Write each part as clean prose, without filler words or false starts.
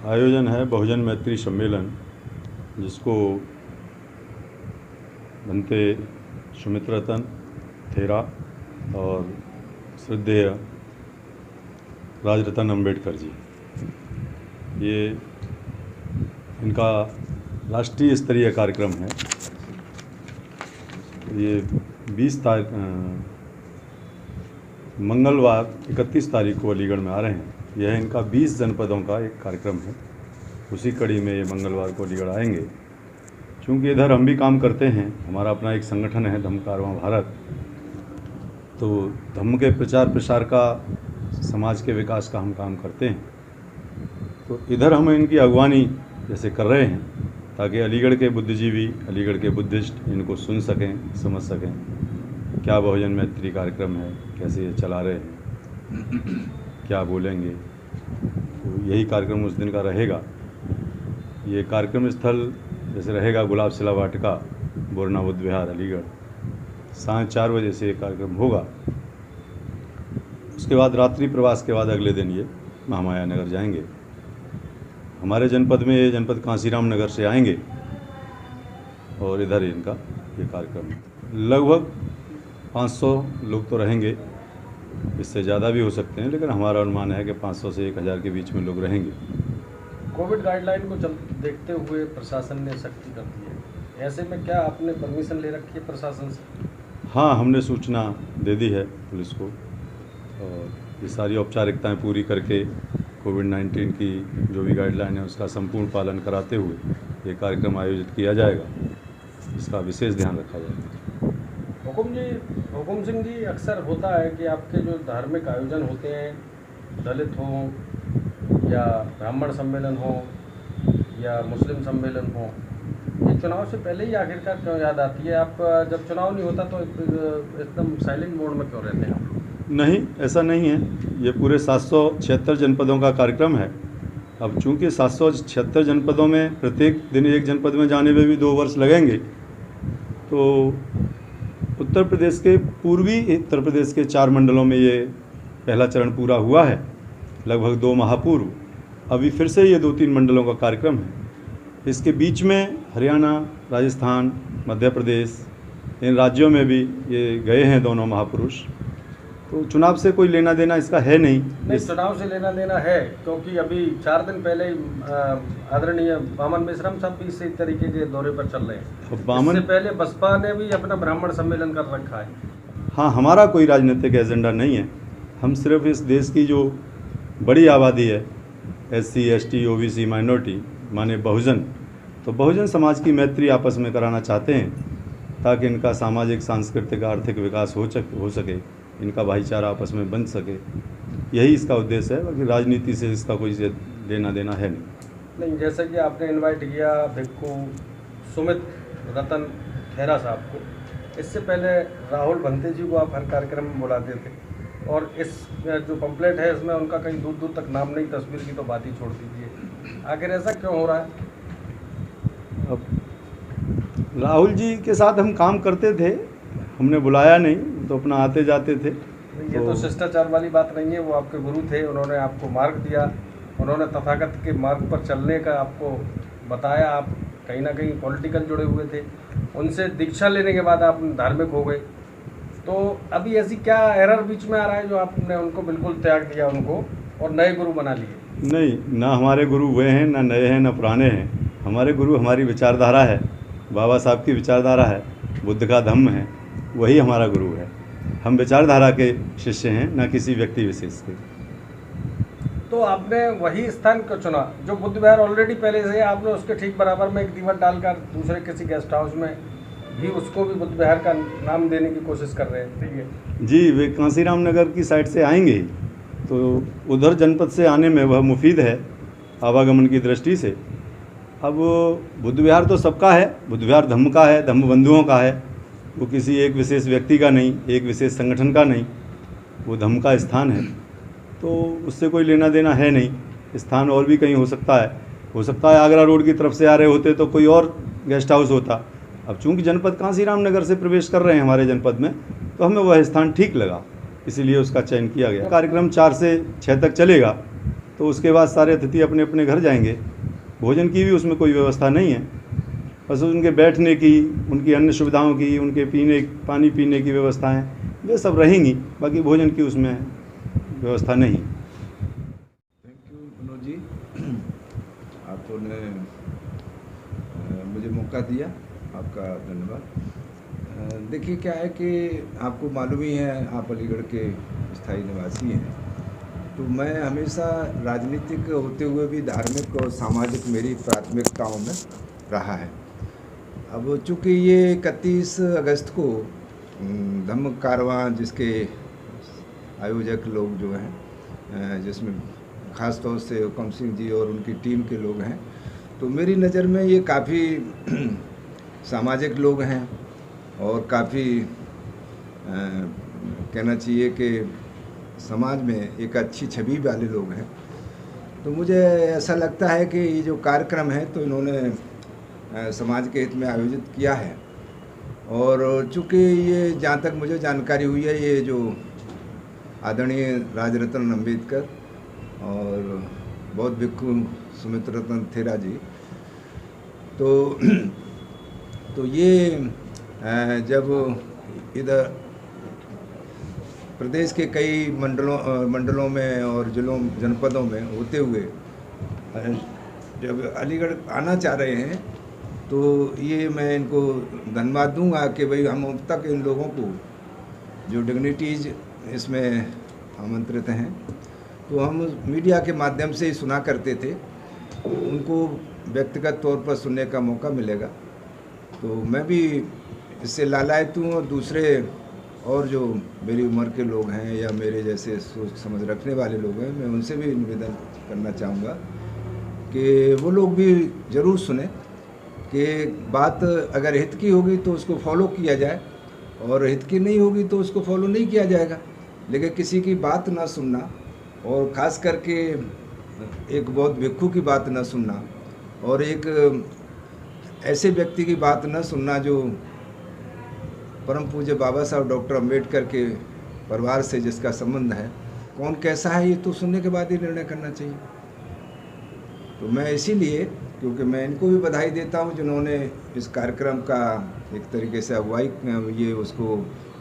आयोजन है बहुजन मैत्री सम्मेलन, जिसको बनते सुमित रतन थेरा और श्रद्धेय राजरतन अम्बेडकर जी, ये इनका राष्ट्रीय स्तरीय कार्यक्रम है। ये 20 तारीख मंगलवार 31 तारीख को अलीगढ़ में आ रहे हैं। यह इनका 20 जनपदों का एक कार्यक्रम है। उसी कड़ी में ये मंगलवार को अलीगढ़ आएंगे। चूँकि इधर हम भी काम करते हैं, हमारा अपना एक संगठन है धम्म कारवां भारत, तो धम्म के प्रचार प्रसार का, समाज के विकास का हम काम करते हैं। तो इधर हम इनकी अगवानी जैसे कर रहे हैं ताकि अलीगढ़ के बुद्धिजीवी, अलीगढ़ के बुद्धिस्ट इनको सुन सकें, समझ सकें क्या बहुजन मैत्री कार्यक्रम है, कैसे ये चला रहे हैं, क्या बोलेंगे। तो यही कार्यक्रम उस दिन का रहेगा। ये कार्यक्रम स्थल जैसे रहेगा गुलाब सिला वाटिका, बोरना बुद्ध विहार, अलीगढ़। सांझ 4 बजे से ये कार्यक्रम होगा। उसके बाद रात्रि प्रवास के बाद अगले दिन ये महामाया नगर जाएंगे। हमारे जनपद में ये जनपद कांसीराम नगर से आएंगे और इधर इनका ये कार्यक्रम है। लगभग 500 लोग तो रहेंगे, इससे ज़्यादा भी हो सकते हैं, लेकिन हमारा अनुमान है कि 500 से 1000 के बीच में लोग रहेंगे। कोविड गाइडलाइन को देखते हुए प्रशासन ने सख्ती कर दी है, ऐसे में क्या आपने परमिशन ले रखी है प्रशासन से? हाँ, हमने सूचना दे दी है पुलिस को और ये सारी औपचारिकताएं पूरी करके कोविड-19 की जो भी गाइडलाइन है उसका संपूर्ण पालन कराते हुए ये कार्यक्रम आयोजित किया जाएगा। इसका विशेष ध्यान रखा जाएगा। हुकुम सिंह जी, अक्सर होता है कि आपके जो धार्मिक आयोजन होते हैं, दलित हों या ब्राह्मण सम्मेलन हो या मुस्लिम सम्मेलन हो, ये चुनाव से पहले ही आखिरकार क्यों याद आती है? आप जब चुनाव नहीं होता तो एकदम साइलेंट मोड में क्यों रहते हैं आप? नहीं, ऐसा नहीं है। ये पूरे 776 जनपदों का कार्यक्रम है। अब चूंकि 776 जनपदों में प्रत्येक दिन एक जनपद में जाने में भी 2 वर्ष लगेंगे, तो उत्तर प्रदेश के पूर्वी उत्तर प्रदेश के 4 मंडलों में ये पहला चरण पूरा हुआ है, लगभग 2 माह पूर्व। अभी फिर से ये 2-3 मंडलों का कार्यक्रम है। इसके बीच में हरियाणा, राजस्थान, मध्य प्रदेश, इन राज्यों में भी ये गए हैं दोनों महापुरुष। तो चुनाव से कोई लेना देना इसका है नहीं। चुनाव से लेना देना है, क्योंकि अभी 4 दिन पहले आदरणीय बामन मेश्राम साहब भी इसी तरीके के दौरे पर चल रहे हैं। इससे पहले बसपा ने भी अपना ब्राह्मण सम्मेलन कर रखा है। हाँ, हमारा कोई राजनीतिक एजेंडा नहीं है। हम सिर्फ इस देश की जो बड़ी आबादी है, SC, ST, OBC, माइनॉरिटी माने बहुजन, तो बहुजन समाज की मैत्री आपस में कराना चाहते हैं ताकि इनका सामाजिक, सांस्कृतिक, आर्थिक विकास हो सके, इनका भाईचारा आपस में बन सके। यही इसका उद्देश्य है। बाकी राजनीति से इसका कोई लेना देना है नहीं। जैसे कि आपने इनवाइट किया भिक्खू सुमित रतन थेरा साहब को, इससे पहले राहुल भंते जी को आप हर कार्यक्रम में बुलाते थे, और इस जो पंपलेट है इसमें उनका कहीं दूर दूर तक नाम नहीं, तस्वीर की तो बात ही छोड़ दीजिए। आखिर ऐसा क्यों हो रहा है? अब राहुल जी के साथ हम काम करते थे, हमने बुलाया नहीं, तो अपना आते जाते थे। ये तो शिष्टाचार वाली बात नहीं है। वो आपके गुरु थे, उन्होंने आपको मार्ग दिया, उन्होंने तथागत के मार्ग पर चलने का आपको बताया। आप कहीं ना कहीं पॉलिटिकल जुड़े हुए थे, उनसे दीक्षा लेने के बाद आप धार्मिक हो गए। तो अभी ऐसी क्या एरर बीच में आ रहा है जो आपने उनको बिल्कुल त्याग दिया उनको और नए गुरु बना लिए? नहीं, ना हमारे गुरु हुए हैं, ना नए हैं, ना पुराने हैं। हमारे गुरु हमारी विचारधारा है, बाबा साहब की विचारधारा है, बुद्ध का धम्म है, वही हमारा गुरु है। हम विचारधारा के शिष्य हैं, ना किसी व्यक्ति विशेष के। तो आपने वही स्थान क्यों चुना जो बुद्ध विहार ऑलरेडी पहले से आपने उसके ठीक बराबर में एक दीवार डालकर दूसरे किसी गेस्ट हाउस में भी उसको भी बुद्ध विहार का नाम देने की कोशिश कर रहे हैं? जी, वे कांसीराम नगर की साइड से आएंगे, तो उधर जनपद से आने में वह मुफीद है आवागमन की दृष्टि से। अब बुद्ध विहार तो सबका है, बुद्ध विहार धम्म का है, धम्म बंधुओं का है। वो किसी एक विशेष व्यक्ति का नहीं, एक विशेष संगठन का नहीं, वो धम्म का स्थान है। तो उससे कोई लेना देना है नहीं। स्थान और भी कहीं हो सकता है आगरा रोड की तरफ से आ रहे होते तो कोई और गेस्ट हाउस होता। अब चूंकि जनपद कांसीराम नगर से प्रवेश कर रहे हैं हमारे जनपद में, तो हमें वह स्थान ठीक लगा, इसीलिए उसका चयन किया गया। कार्यक्रम 4 से 6 तक चलेगा तो उसके बाद सारे अतिथि अपने अपने घर जाएंगे। भोजन की भी उसमें कोई व्यवस्था नहीं है, बस उनके बैठने की, उनकी अन्य सुविधाओं की, उनके पानी पीने की व्यवस्थाएं वे सब रहेंगी, बाकी भोजन की उसमें व्यवस्था नहीं। थैंक यू मनोज जी, आपने मुझे मौका दिया, आपका धन्यवाद। देखिए क्या है कि आपको मालूम ही है, आप अलीगढ़ के स्थायी निवासी हैं, तो मैं हमेशा राजनीतिक होते हुए भी धार्मिक और सामाजिक मेरी प्राथमिकताओं में रहा है। अब चूँकि ये 31 अगस्त को धम्म कारवां जिसके आयोजक लोग जो हैं, जिसमें ख़ास तौर से हुकम सिंह जी और उनकी टीम के लोग हैं, तो मेरी नज़र में ये काफ़ी सामाजिक लोग हैं और काफ़ी कहना चाहिए कि समाज में एक अच्छी छवि वाले लोग हैं। तो मुझे ऐसा लगता है कि ये जो कार्यक्रम है तो इन्होंने समाज के हित में आयोजित किया है, और चूँकि ये जहाँ तक मुझे जानकारी हुई है, ये जो आदरणीय राजरत्न अम्बेडकर और बौद्ध भिक्खु सुमित रतन थेरा जी, तो ये जब इधर प्रदेश के कई मंडलों में और जिलों जनपदों में होते हुए जब अलीगढ़ आना चाह रहे हैं, तो ये मैं इनको धन्यवाद दूंगा कि भाई हम अब तक इन लोगों को जो डिग्निटीज इसमें आमंत्रित हैं, तो हम मीडिया के माध्यम से ही सुना करते थे, उनको व्यक्तिगत तौर पर सुनने का मौका मिलेगा। तो मैं भी इससे लालायित हूँ, और दूसरे और जो मेरी उम्र के लोग हैं या मेरे जैसे सोच समझ रखने वाले लोग हैं, मैं उनसे भी निवेदन करना चाहूँगा कि वो लोग भी ज़रूर सुने कि बात अगर हित की होगी तो उसको फॉलो किया जाए, और हित की नहीं होगी तो उसको फॉलो नहीं किया जाएगा। लेकिन किसी की बात ना सुनना, और ख़ास करके एक बौद्ध भिक्खु की बात ना सुनना, और एक ऐसे व्यक्ति की बात ना सुनना जो परम पूज्य बाबा साहब डॉक्टर अम्बेडकर के परिवार से जिसका संबंध है, कौन कैसा है ये तो सुनने के बाद ही निर्णय करना चाहिए। तो मैं इसीलिए, क्योंकि मैं इनको भी बधाई देता हूँ जिन्होंने इस कार्यक्रम का एक तरीके से अगुवाई, ये उसको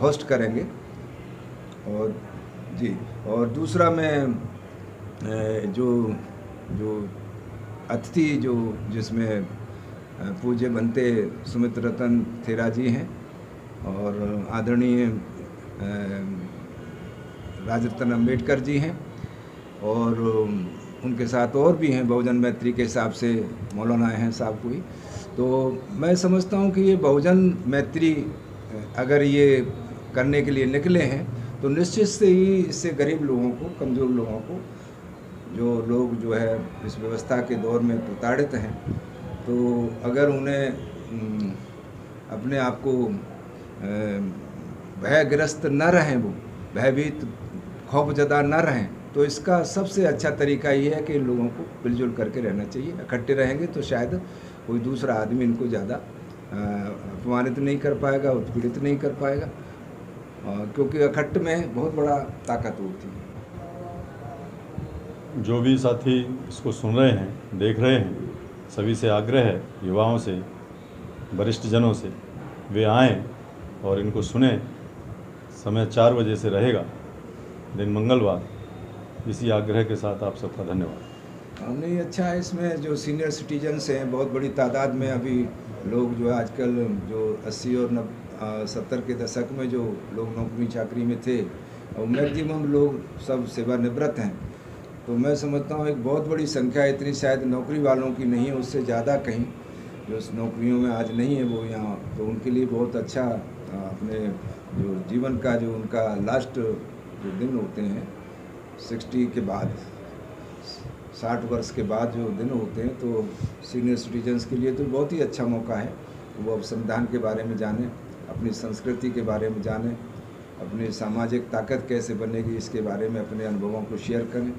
होस्ट करेंगे। और जी, और दूसरा मैं जो अतिथि जिसमें पूज्य बनते सुमित रतन थेरा जी हैं, और आदरणीय राजरत्न अम्बेडकर जी हैं, और उनके साथ और भी हैं बहुजन मैत्री के हिसाब से मौलाना हैं साहब कोई। तो मैं समझता हूँ कि ये बहुजन मैत्री अगर ये करने के लिए निकले हैं, तो निश्चित से ही इससे गरीब लोगों को, कमज़ोर लोगों को, जो लोग जो है इस व्यवस्था के दौर में प्रताड़ित हैं, तो अगर उन्हें अपने आप को भयग्रस्त न रहें, वो भयभीत खौफजदा न रहें, तो इसका सबसे अच्छा तरीका ये है कि इन लोगों को मिलजुल करके रहना चाहिए। इकट्ठे रहेंगे तो शायद कोई दूसरा आदमी इनको ज़्यादा अपमानित नहीं कर पाएगा, उत्पीड़ित नहीं कर पाएगा, क्योंकि इकट्ठ में बहुत बड़ा ताकत होती है। जो भी साथी इसको सुन रहे हैं, देख रहे हैं, सभी से आग्रह है, युवाओं से, वरिष्ठ जनों से, वे आएँ और इनको सुने। समय 4 बजे से रहेगा, दिन मंगलवार। इसी आग्रह के साथ आप सबका धन्यवाद। नहीं, अच्छा है, इसमें जो सीनियर सिटीजन्स हैं बहुत बड़ी तादाद में, अभी लोग जो आजकल जो 80 और 70 के दशक में जो लोग नौकरी चाकरी में थे, और मैक्सिमम लोग सब सेवानिवृत्त हैं। तो मैं समझता हूँ एक बहुत बड़ी संख्या, इतनी शायद नौकरी वालों की नहीं है, उससे ज़्यादा कहीं जो नौकरियों में आज नहीं है वो यहाँ, तो उनके लिए बहुत अच्छा अपने जो जीवन का जो उनका लास्ट जो दिन होते हैं 60 के बाद, 60 वर्ष के बाद जो दिन होते हैं, तो सीनियर सिटीजन्स के लिए तो बहुत ही अच्छा मौका है। वो अब संविधान के बारे में जानें, अपनी संस्कृति के बारे में जानें, अपनी सामाजिक ताकत कैसे बनेगी इसके बारे में अपने अनुभवों को शेयर करें,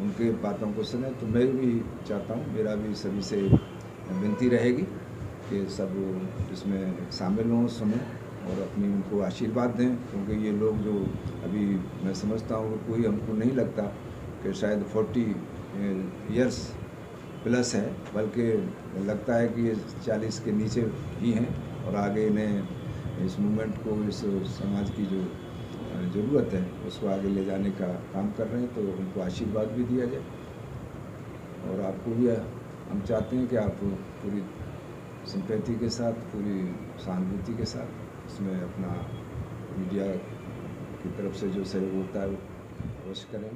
उनके बातों को सुने। तो मैं भी चाहता हूँ, मेरा भी सभी से विनती रहेगी कि सब इसमें शामिल हों, सुनें और अपनी उनको आशीर्वाद दें, क्योंकि ये लोग जो अभी मैं समझता हूँ कोई हमको नहीं लगता कि शायद 40 ईयर्स प्लस है, बल्कि लगता है कि ये 40 के नीचे ही हैं और आगे इन्हें इस मूवमेंट को, इस समाज की जो ज़रूरत है उसको आगे ले जाने का काम कर रहे हैं। तो उनको आशीर्वाद भी दिया जाए और आपको भी हम चाहते हैं कि आप पूरी सिंपैथी के साथ, पूरी सहानुभूति के साथ इसमें अपना मीडिया की तरफ से जो सहयोग होता है वो अवश्य करें।